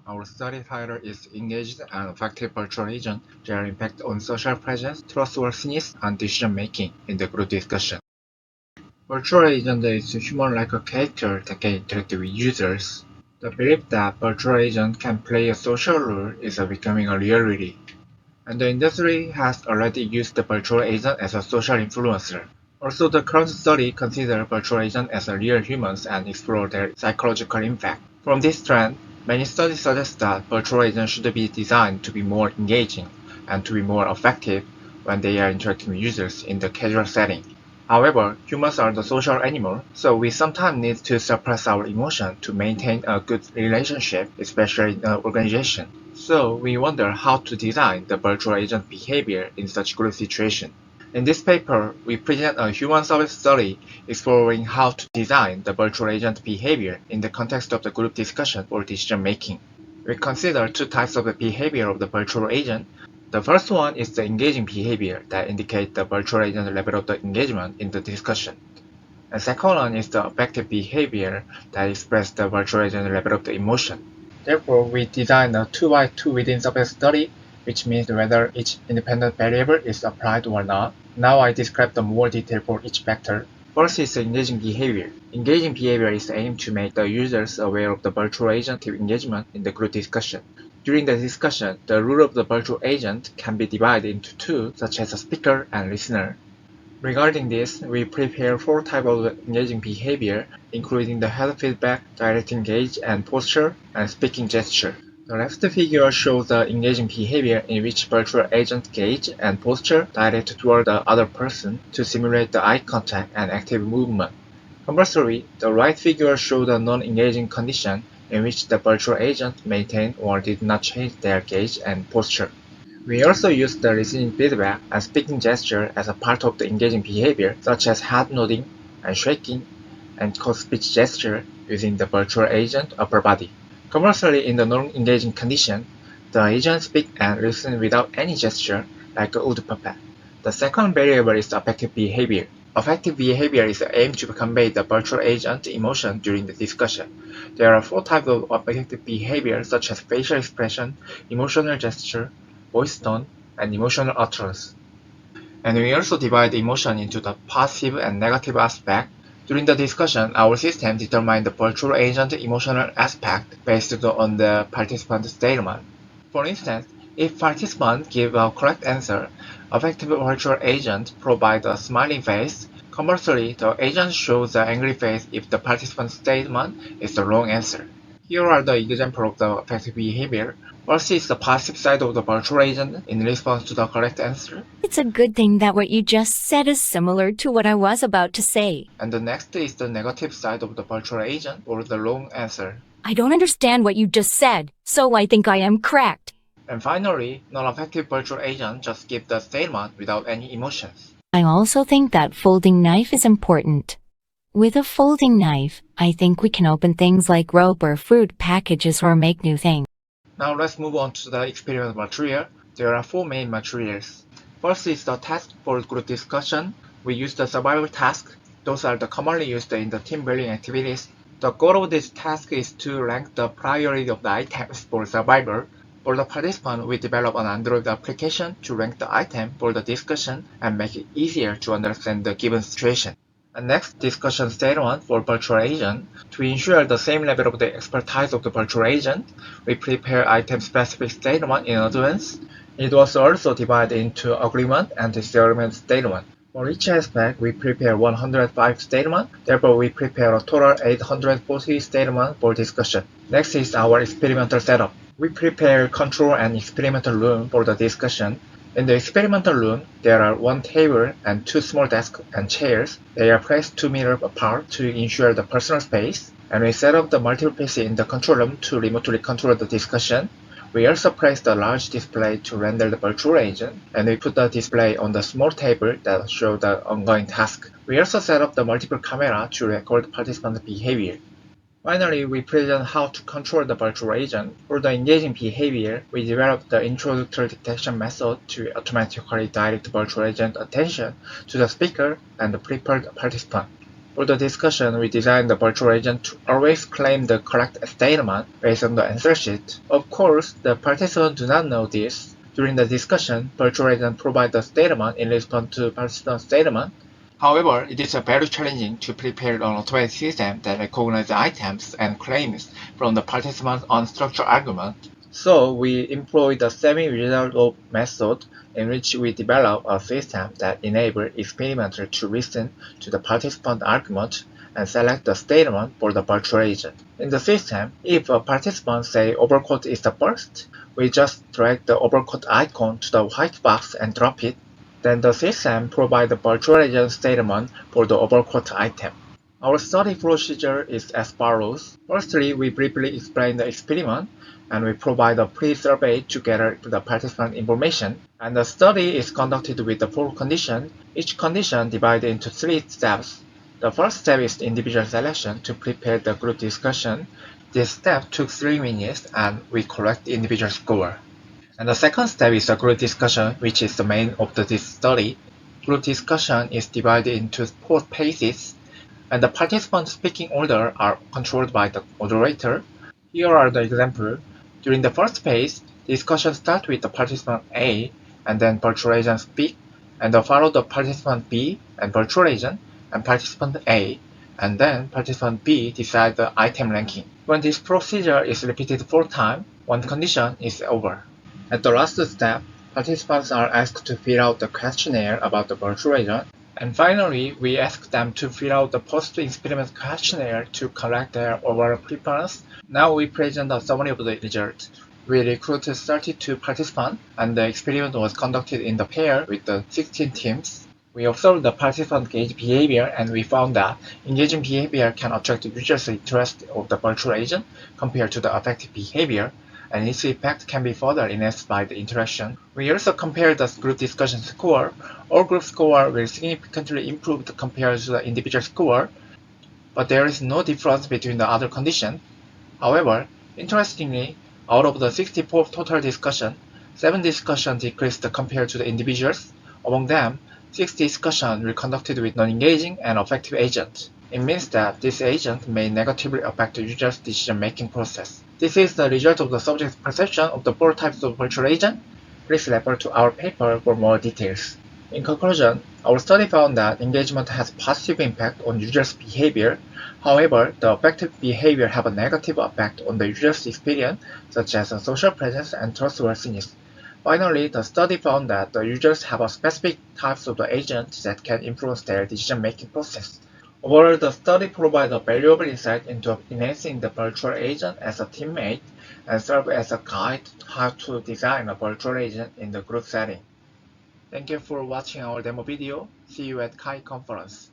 Our study title is Engaged and Effective Virtual Agent, Their Impact on Social Presence, Trustworthiness, and Decision-Making in the group discussion. Virtual agent is human-like a character that can interact with users. The belief that virtual agent can play a social role is becoming a reality, and the industry has already used the virtual agent as a social influencer. Also, the current study considers virtual agents as real humans and explore their psychological impact. From this trend, many studies suggest that virtual agents should be designed to be more engaging and to be more effective when they are interacting with users in the casual setting. However, humans are the social animal, so we sometimes need to suppress our emotion to maintain a good relationship, especially in an organization. So we wonder how to design the virtual agent behavior in such group situation. In this paper, we present a human service study exploring how to design the virtual agent behavior in the context of the group discussion or decision making. We consider two types of the behavior of the virtual agent. The first one is the engaging behavior that indicates the virtual agent level of the engagement in the discussion. And second one is the affective behavior that expresses the virtual agent level of the emotion. Therefore, we designed a 2x2 within surface study, which means whether each independent variable is applied or not. Now I describe the more detail for each vector. First is the engaging behavior. Engaging behavior is aimed to make the users aware of the virtual agent engagement in the group discussion. During the discussion, the role of the virtual agent can be divided into two, such as a speaker and listener. Regarding this, we prepare four types of engaging behavior, including the head feedback, direct engage and posture, and speaking gesture. The left figure shows the engaging behavior in which virtual agent gaze and posture direct toward the other person to simulate the eye contact and active movement. Conversely, the right figure shows the non-engaging condition in which the virtual agent maintained or did not change their gaze and posture. We also use the listening feedback and speaking gesture as a part of the engaging behavior, such as head nodding and shaking, and speech gesture using the virtual agent upper body. Conversely, in the non-engaging condition, the agent speaks and listens without any gesture, like a wood puppet. The second variable is affective behavior. Affective behavior is aimed to convey the virtual agent emotion during the discussion. There are four types of affective behavior, such as facial expression, emotional gesture, voice tone, and emotional utterance. And we also divide emotion into the positive and negative aspect. During the discussion, our system determined the virtual agent emotional aspect based on the participant statement. For instance, if participants give a correct answer, affective virtual agent provides a smiling face. Conversely, the agent shows an angry face if the participant's statement is the wrong answer. Here are the examples of the affective behavior. First is the positive side of the virtual agent in response to the correct answer. It's a good thing that what you just said is similar to what I was about to say. And the next is the negative side of the virtual agent or the wrong answer. I don't understand what you just said, so I think I am correct. And finally, non-affective virtual agent just give the statement without any emotions. I also think that folding knife is important. With a folding knife, I think we can open things like rope or fruit packages or make new things. Now let's move on to the experiment material. There are four main materials. First is the task for group discussion. We use the survival task. Those are the commonly used in the team building activities. The goal of this task is to rank the priority of the items for survival. For the participant, we develop an Android application to rank the item for the discussion and make it easier to understand the given situation. And next, discussion statement for virtual agent. To ensure the same level of the expertise of the virtual agent, we prepare item-specific statement in advance. It was also divided into agreement and disagreement statement. For each aspect, we prepare 105 statements. Therefore, we prepare a total 840 statements for discussion. Next is our experimental setup. We prepare control and experimental room for the discussion. In the experimental room, there are one table and two small desks and chairs. They are placed 2 meters apart to ensure the personal space. And we set up the multiple PCs in the control room to remotely control the discussion. We also placed a large display to render the virtual agent, and we put the display on the small table that shows the ongoing task. We also set up the multiple camera to record participant behavior. Finally, we present how to control the virtual agent. For the engaging behavior, we developed the introductory detection method to automatically direct the virtual agent attention to the speaker and the prepared participant. For the discussion, we designed the virtual agent to always claim the correct statement based on the answer sheet. Of course, the participants do not know this. During the discussion, virtual agent provides the statement in response to participant's statement. However, it is very challenging to prepare an automated system that recognizes items and claims from the participant's unstructured argument. So we employ the semi-result method, in which we develop a system that enables experimenter to listen to the participant argument and select the statement for the virtual agent. In the system, if a participant says overcoat is the first, we just drag the overcoat icon to the white box and drop it. Then the system provides the virtual agent statement for the overcoat item. Our study procedure is as follows. Firstly, we briefly explain the experiment, and we provide a pre-survey to gather the participant information. And the study is conducted with the 4 conditions, each condition divided into 3 steps. The first step is individual selection to prepare the group discussion. This step took 3 minutes, and we collect the individual score. And the second step is the group discussion, which is the main of this study. Group discussion is divided into 4 phases, and the participant speaking order are controlled by the moderator. Here are the examples. During the first phase, discussion starts with the participant A, and then virtual agent speak, and follow the participant B and virtual agent, and participant A, and then participant B decide the item ranking. When this procedure is repeated 4 times, one condition is over. At the last step, participants are asked to fill out the questionnaire about the virtual agent, and finally, we ask them to fill out the post-experiment questionnaire to collect their overall preference. Now we present a summary of the results. We recruited 32 participants, and the experiment was conducted in the pair with the 16 teams. We observed the participant gauge behavior, and we found that engaging behavior can attract users' interest of the virtual agent compared to the affective behavior, and its effect can be further enhanced by the interaction. We also compared the group discussion score. All group score will significantly improve compared to the individual score, but there is no difference between the other conditions. However, interestingly, out of the 64 total discussions, 7 discussions decreased compared to the individuals. Among them, 6 discussions were conducted with non-engaging and affective agents. It means that this agent may negatively affect the user's decision-making process. This is the result of the subject's perception of the 4 types of virtual agent. Please refer to our paper for more details. In conclusion, our study found that engagement has positive impact on users' behavior. However, the affective behavior have a negative effect on the user's experience, such as social presence and trustworthiness. Finally, the study found that the users have a specific types of the agents that can influence their decision-making process. Overall, the study provides a valuable insight into enhancing the virtual agent as a teammate and serve as a guide to how to design a virtual agent in the group setting. Thank you for watching our demo video. See you at KAI conference.